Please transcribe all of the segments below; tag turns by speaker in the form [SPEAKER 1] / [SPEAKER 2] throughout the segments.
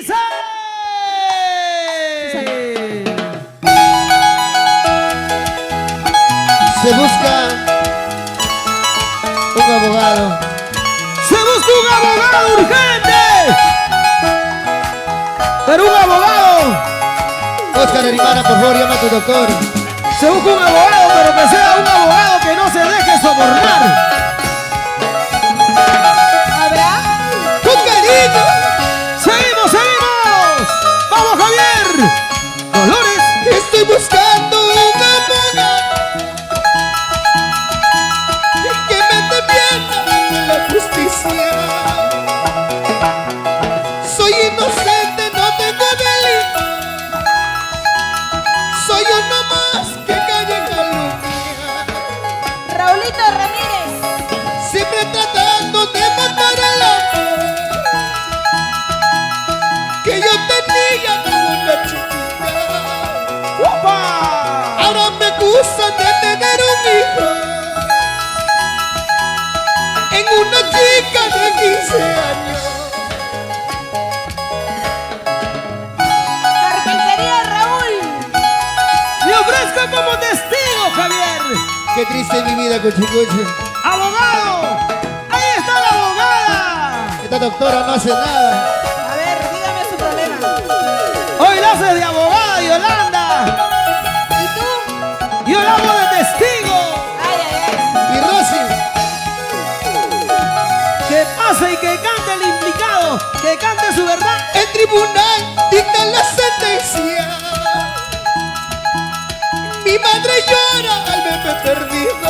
[SPEAKER 1] dice.
[SPEAKER 2] Se busca un abogado.
[SPEAKER 1] Se busca un abogado urgente. Pero un abogado.
[SPEAKER 2] Oscar Arimara, por favor, llama a tu doctor.
[SPEAKER 1] Se busca un abogado, pero que sea un abogado que no se deje sobornar.
[SPEAKER 3] ¿Habrá?
[SPEAKER 2] ¡Con cariño!
[SPEAKER 1] ¡Seguimos, seguimos! ¡Vamos, Javier! ¡Dolores!
[SPEAKER 2] Estoy buscando un abogado que me defienda de la justicia. Soy inocente, no tengo delito. Soy uno más que cae en calumnia.
[SPEAKER 3] Raulito Ramírez.
[SPEAKER 2] Siempre tratando de matar al amor que yo tenía como una chiquita.
[SPEAKER 1] ¡Opa!
[SPEAKER 2] Ahora me acusan de tener un hijo en una chica de 15 años.
[SPEAKER 3] Carpintería Raúl.
[SPEAKER 1] ¡Me ofrezco como testigo, Javier!
[SPEAKER 2] Qué triste mi vida, Cuchicuchi.
[SPEAKER 1] ¡Abogado! ¡Ahí está la abogada!
[SPEAKER 2] Esta doctora no hace nada.
[SPEAKER 3] A ver, dígame su problema.
[SPEAKER 1] Hoy la haces de abogada, Yolanda.
[SPEAKER 3] ¿Y tú?
[SPEAKER 1] Yo la hago de testigo.
[SPEAKER 3] Ay, ay, ay.
[SPEAKER 2] Y Rosy,
[SPEAKER 1] Que pase y que cante el implicado. Que cante su verdad.
[SPEAKER 2] el tribunal dicta la sentencia. Mi madre llora al verme perdido.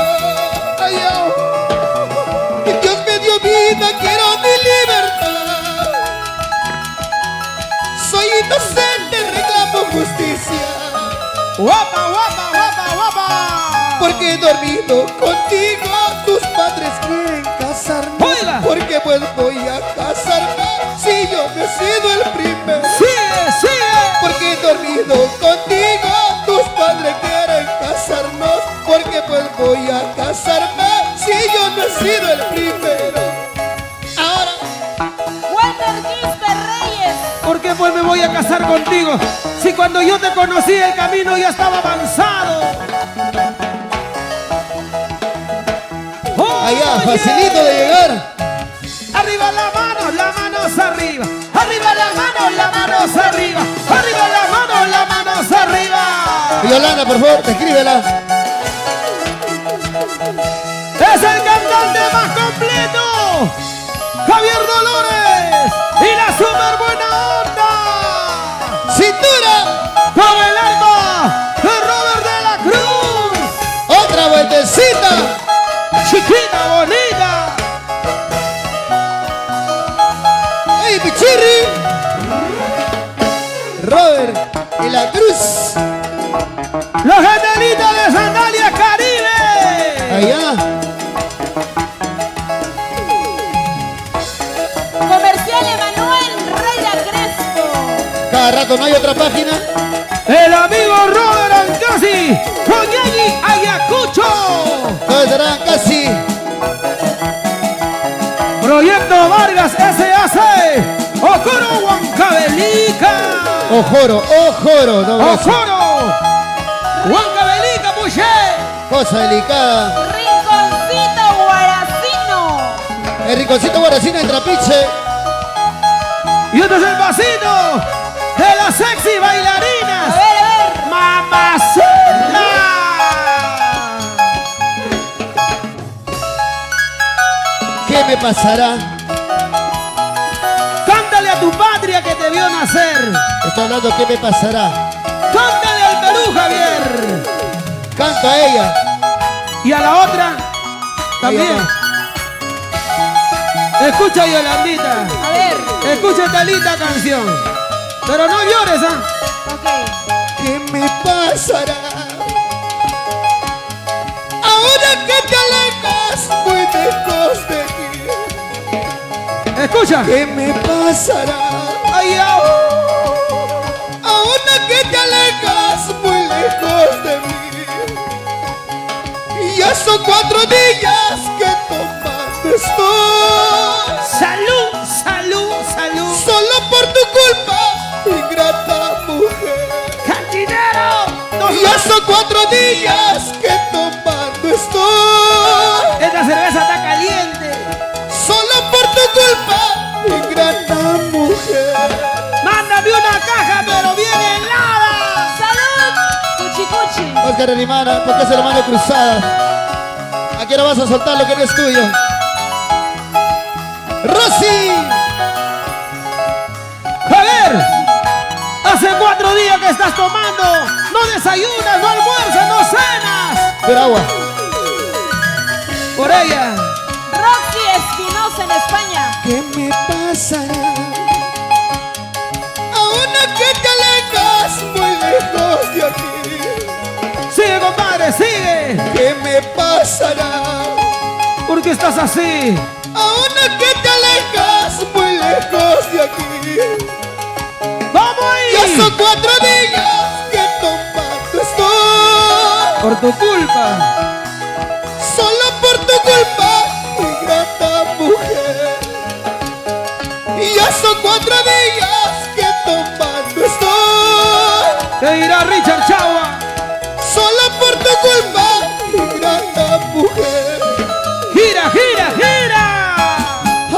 [SPEAKER 2] Ay, oh. Y Dios me dio vida, quiero mi libertad. Soy inocente, reclamo justicia.
[SPEAKER 1] ¡Guapa, guapa, guapa, guapa!
[SPEAKER 2] Porque he dormido contigo, tus padres quieren casarme.
[SPEAKER 1] Oiga.
[SPEAKER 2] Porque pues voy a casarme si yo no he sido el primero.
[SPEAKER 1] ¡Sigue, sigue!
[SPEAKER 2] Porque he dormido contigo, tus padres quieren casarnos. Porque pues voy a casarme si yo no he sido el primero. Ahora,
[SPEAKER 3] Walter Quispe Reyes.
[SPEAKER 1] ¿Por qué pues me voy a casar contigo? Si cuando yo te conocí el camino ya estaba avanzado.
[SPEAKER 2] allá,
[SPEAKER 1] Oye,
[SPEAKER 2] facilito de llegar.
[SPEAKER 1] Arriba las manos arriba. Arriba las manos arriba. Arriba las manos arriba.
[SPEAKER 2] Yolanda, por favor, escríbela.
[SPEAKER 1] Es el cantante más completo, Javier Dolores, y la super buena onda,
[SPEAKER 2] Cintura,
[SPEAKER 1] con el alma de Robert de la Cruz,
[SPEAKER 2] otra vueltecita.
[SPEAKER 1] chiquita bonita.
[SPEAKER 2] ¡Ey, Pichirri! Robert y la Cruz.
[SPEAKER 1] Los Angelitos de Sandalias Caribe.
[SPEAKER 2] Allá.
[SPEAKER 3] Comercial Emanuel Reyla Crespo.
[SPEAKER 2] Cada rato no hay otra página.
[SPEAKER 1] El amigo Robert Ancasi, con Yagi Ayacucho.
[SPEAKER 2] Todos estarán casi.
[SPEAKER 1] Proyecto Vargas SAC, Ocoro Huancavelica.
[SPEAKER 2] Ojoro, ojoro. No,
[SPEAKER 1] Ocoro Huancavelica, Puché.
[SPEAKER 2] cosa delicada.
[SPEAKER 3] Rinconcito Guaracino.
[SPEAKER 2] El rinconcito guaracino en Trapiche.
[SPEAKER 1] Y este es el pasito de las sexy
[SPEAKER 3] A
[SPEAKER 1] bailarinas.
[SPEAKER 3] ver, a ver.
[SPEAKER 1] ¡Mamacita!
[SPEAKER 2] ¿Qué me pasará?
[SPEAKER 1] Cántale a tu patria que te vio nacer.
[SPEAKER 2] Estoy hablando, ¿qué me pasará?
[SPEAKER 1] Cántale al Perú, Javier.
[SPEAKER 2] Canto a ella.
[SPEAKER 1] Y a la otra también. Escucha, Yolandita.
[SPEAKER 3] A ver.
[SPEAKER 1] Escucha esta linda canción. Pero no llores, ¿ah?
[SPEAKER 3] Ok.
[SPEAKER 2] ¿Qué me pasará? Ahora que te alejas muy lejos de mí.
[SPEAKER 1] Escucha.
[SPEAKER 2] ¿Qué me pasará?
[SPEAKER 1] Ay, au.
[SPEAKER 2] Ahora que te alejas muy lejos de mí. Y ya son 4 días que tomando estoy.
[SPEAKER 1] Salud, salud, salud.
[SPEAKER 2] Solo por tu culpa
[SPEAKER 1] Tráigame una caja, pero bien helada.
[SPEAKER 3] ¡Salud! Cuchi cuchi.
[SPEAKER 2] Oscar Arimana, porque es la mano cruzada. Aquí ahora vas a soltar lo que no es tuyo. Rosy.
[SPEAKER 1] Javier, hace 4 días que estás tomando. No desayunas, no almuerzas, no cenas.
[SPEAKER 2] Pero agua.
[SPEAKER 1] Por ella.
[SPEAKER 3] Roxy Espinosa en España.
[SPEAKER 2] ¿Qué me pasará? Ahora que te alejas muy lejos de aquí.
[SPEAKER 1] Sigue, compadre, sigue.
[SPEAKER 2] ¿Qué me pasará?
[SPEAKER 1] ¿Por qué estás así?
[SPEAKER 2] Ahora que te alejas muy lejos de aquí.
[SPEAKER 1] ¡Vamos
[SPEAKER 2] Ya
[SPEAKER 1] ahí!
[SPEAKER 2] son 4 días que tomando estoy.
[SPEAKER 1] Por tu culpa.
[SPEAKER 2] Solo por tu culpa, mi grata mujer. Y ya son 4 días que tomando estoy.
[SPEAKER 1] Te dirá Richard Chagua.
[SPEAKER 2] Solo por tu culpa, mi grata mujer.
[SPEAKER 1] ¡Gira, gira, gira!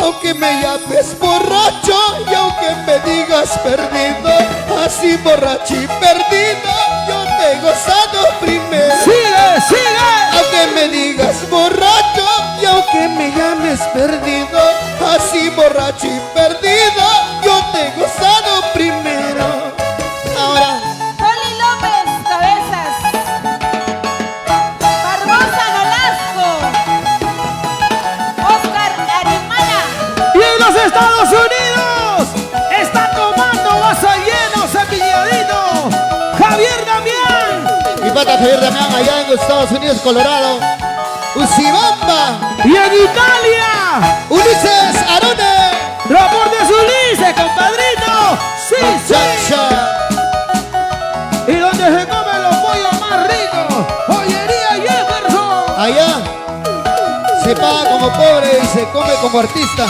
[SPEAKER 2] Aunque me llames borracho y aunque me digas perdido, así borracho y perdido, yo te he gozado primero.
[SPEAKER 1] ¡Sigue, sigue!
[SPEAKER 2] Aunque me digas borracho y aunque me llames perdido, así borracho y perdido, yo te he gozado primero. Ahora,
[SPEAKER 3] Tony López, Cabezas. Barbosa Nolasco. Oscar Arimana.
[SPEAKER 1] ¡Y en los Estados Unidos! ¡Está tomando vaso lleno, cepilladito! ¡Javier Damián!
[SPEAKER 2] mi pata Javier Damián allá en Estados Unidos, Colorado. Usibamba,
[SPEAKER 1] ¡Y en Italia!
[SPEAKER 2] Ulises Arone,
[SPEAKER 1] ¡Reportes Ulises, compadrito! ¡Sí, sí!
[SPEAKER 2] Chacha.
[SPEAKER 1] ¡Y donde se comen los pollos más ricos! ¡Joyería Jefferson!
[SPEAKER 2] Allá se paga como pobre y se come como artista.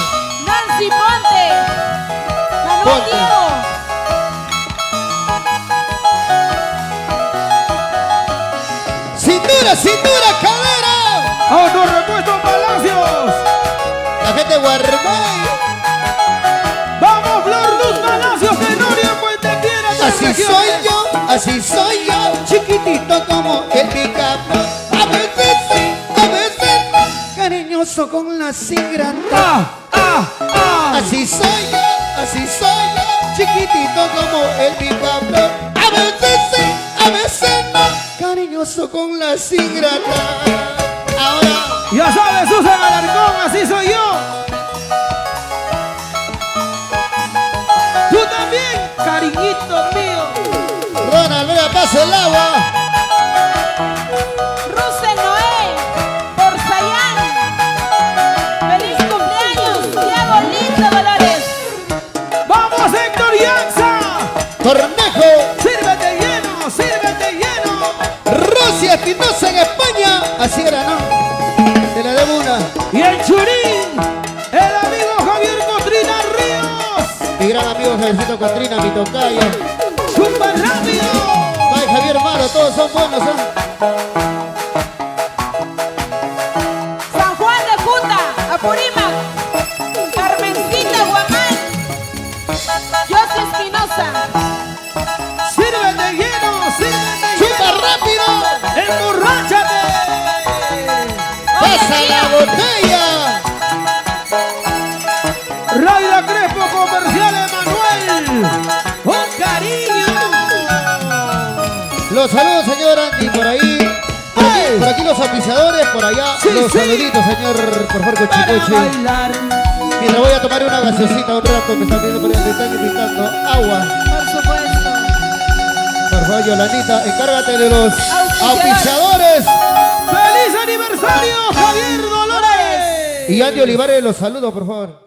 [SPEAKER 3] Nancy Ponte. Manuel
[SPEAKER 2] Ponte.
[SPEAKER 3] Diego.
[SPEAKER 2] Cintura, cintura, cadera.
[SPEAKER 1] ¡Autorepuesto Palacios!
[SPEAKER 2] La gente de Guarmay.
[SPEAKER 1] ¡Vamos, Flor Luz Palacios, Tenorio, Puente Piedra!
[SPEAKER 2] Así soy yo, chiquitito como el picapo. A veces sí, a veces no, cariñoso con la ingrata.
[SPEAKER 1] ¡Ah, ah, ah!
[SPEAKER 2] Así soy yo, chiquitito como el picapo. A veces sí, a veces no, cariñoso con la ingrata. Ahora,
[SPEAKER 1] Ya sabes, Susan Alarcón, así soy yo. Tú también, cariñito mío.
[SPEAKER 2] Ronald, mira, pasa el agua.
[SPEAKER 3] Russell Noé. Por Sayán. Feliz cumpleaños. Tiago Lindo Dolores.
[SPEAKER 1] ¡Vamos, Héctor Yanza!
[SPEAKER 2] Cornejo,
[SPEAKER 1] ¡Sírvete lleno, sírvete lleno!
[SPEAKER 2] Rusia Espinosa en España. Así era, ¿no? Te la debo una.
[SPEAKER 1] Y el Churín, el amigo Javier Cotrina Ríos.
[SPEAKER 2] Mi gran amigo Javiercito Catrina, mi tocayo.
[SPEAKER 1] ¡Súper rápido!
[SPEAKER 2] No hay Javier Malo, todos son buenos, ¿eh?
[SPEAKER 3] San Juan de Junta. Apurímac. Carmencita Guamán. José Espinosa.
[SPEAKER 1] ¡Sírvete lleno, sírvete
[SPEAKER 2] ¡Chupa
[SPEAKER 1] lleno!
[SPEAKER 2] rápido!
[SPEAKER 1] ¡Emborráchate!
[SPEAKER 2] ¡Pasa la botella!
[SPEAKER 1] Raida Crespo Comercial Emanuel. ¡Un cariño!
[SPEAKER 2] Los saludos, señor Andy, por ahí. Por aquí los auspiciadores, por allá
[SPEAKER 1] Sí,
[SPEAKER 2] los
[SPEAKER 1] sí.
[SPEAKER 2] saluditos, señor, por favor,
[SPEAKER 1] Para
[SPEAKER 2] Cochicochi.
[SPEAKER 1] bailar.
[SPEAKER 2] Mientras voy a tomar una gaseosita un rato, me están viendo por ahí, me están invitando agua.
[SPEAKER 3] Por supuesto.
[SPEAKER 2] Por favor, Yolanita, encárgate de los auspiciadores.
[SPEAKER 1] ¡Feliz aniversario, Javier Dolores!
[SPEAKER 2] Y Andy Olivares, los saludos, por favor.